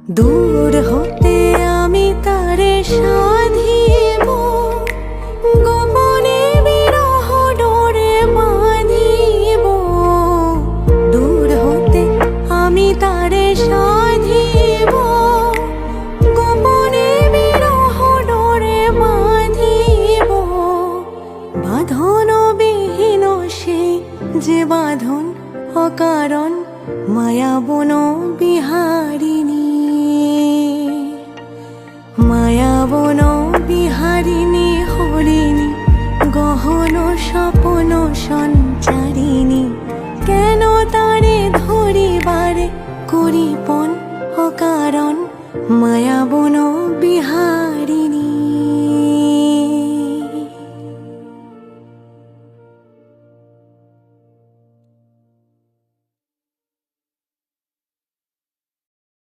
দূর হতে আমি তারে সাধিব, গোপনে বিরহ ডোরে বাঁধিব। দূর হতে আমি তারে সাধিব, গোপনে বিরহ ডোরে বাঁধিব। বাঁধন বিহীন সেই যে বাঁধন অকারণ, মায়াবন বিহারিণী, মায়াবন বিহারিণী হরিণী, গহন স্বপন সঞ্চারিণী। কেন তারে ধরিবারে করিপন অকারণ, মায়াবন বিহারিণী।